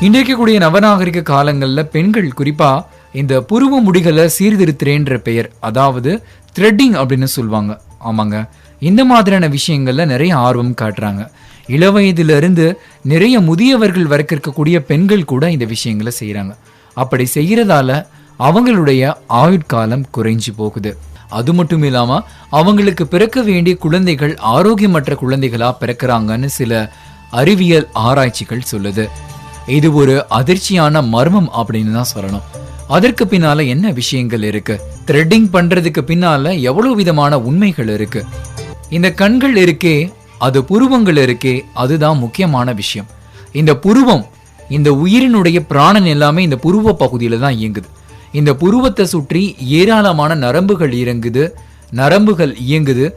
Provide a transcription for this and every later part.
இன்றைக்கு கூடிய நவநாகரிக காலங்கள்ல பெண்கள் குறிப்பா இந்த புருவ முடிகளை சீர்திருத்துறேன்ற பெயர், அதாவது த்ரெட்டிங் அப்படின்னு சொல்லுவாங்க. ஆமாங்க, இந்த மாதிரியான விஷயங்கள்ல நிறைய ஆர்வம் காட்டுறாங்க. இளவயதுல இருந்து நிறைய முதியவர்கள் வரைக்கும் இருக்கக்கூடிய பெண்கள் கூட இந்த விஷயங்களை செய்யறாங்க. அப்படி செய்யறதால அவங்களுடைய ஆயுட்காலம் குறைஞ்சு போகுது. அது மட்டும் இல்லாம அவங்களுக்கு பிறக்க வேண்டிய குழந்தைகள் ஆரோக்கியமற்ற குழந்தைகளா பிறக்கிறாங்கன்னு சில அறிவியல் ஆராய்ச்சிகள் சொல்லுது. இது ஒரு அதிர்ச்சியான மர்மம் அப்படின்னு தான் சொல்லணும். அதற்கு பின்னால என்ன விஷயங்கள் இருக்கு, த்ரெட்டிங் பண்றதுக்கு பின்னால எவ்வளவு விதமான உண்மைகள் இருக்கு. இந்த கண்கள் இருக்கே, அது புருவங்கள் இருக்கே, அதுதான் முக்கியமான விஷயம். இந்த புருவம், இந்த உயிரினுடைய பிராணன் எல்லாமே இந்த புருவ பகுதியில தான் இயங்குது. இந்த புருவத்தை சுற்றி ஏராளமான நரம்புகள் இயங்குது.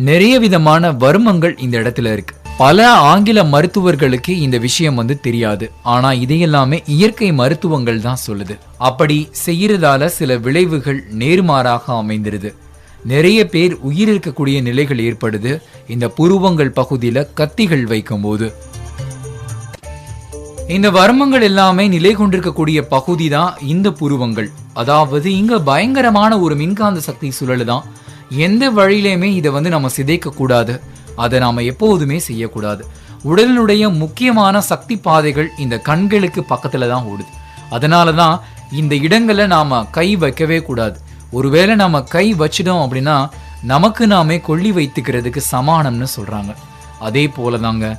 நிறைய விதமான வர்மங்கள் இந்த இடத்துல இருக்கு. பல ஆங்கில மருத்துவர்களுக்கு இந்த விஷயம் தெரியாது. ஆனா இதையெல்லாமே இயற்கை மருத்துவங்கள் தான் சொல்லுது. அப்படி செய்யறதால சில விளைவுகள் நேர்மாறாக அமைந்திருது. நிறைய பேர் உயிர் இருக்கக்கூடிய நிலைகள் ஏற்படுது இந்த புருவங்கள் பகுதியில கத்திகள் வைக்கும் போது. இந்த வர்மங்கள் எல்லாமே நிலை கொண்டிருக்கக்கூடிய பகுதி தான் இந்த புருவங்கள். அதாவது இங்க பயங்கரமான ஒரு மின்காந்த சக்தி சுழலுதான். எந்த வழியிலுமே இதை நம்ம சிதைக்க கூடாது. அதை நாம எப்போதுமே செய்யக்கூடாது. உடலினுடைய முக்கியமான சக்தி பாதைகள் இந்த கண்களுக்கு பக்கத்துல தான் ஓடுது. அதனாலதான் இந்த இடங்களை நாம கை வைக்கவே கூடாது. ஒருவேளை நாம கை வச்சிடும் அப்படின்னா நமக்கு நாமே கொள்ளி வைத்துக்கிறதுக்கு சமானம்னு சொல்றாங்க. அதே போலதாங்க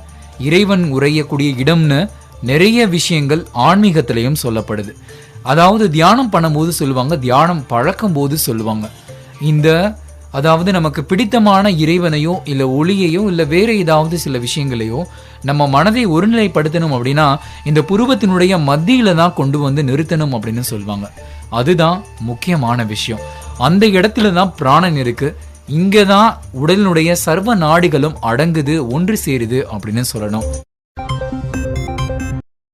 இறைவன் உரையக்கூடிய இடம்னு நிறைய விஷயங்கள் ஆன்மீகத்திலையும் சொல்லப்படுது. அதாவது தியானம் பண்ணும்போது சொல்லுவாங்க, தியானம் பழக்கும் போது சொல்லுவாங்க. அதாவது நமக்கு பிடித்தமான இறைவனையோ இல்ல ஒளியையோ இல்ல வேற ஏதாவது சில விஷயங்களையோ நம்ம மனதை ஒருநிலைப்படுத்தணும் அப்படின்னா இந்த புருவத்தினுடைய மத்தியில தான் கொண்டு நிறுத்தணும் அப்படின்னு சொல்லுவாங்க. அதுதான் முக்கியமான விஷயம். அந்த இடத்துல தான் பிராணன் இருக்கு. இங்கதான் உடலினுடைய சர்வ நாடிகளும் அடங்குது, ஒன்று சேருது அப்படின்னு சொல்லணும்.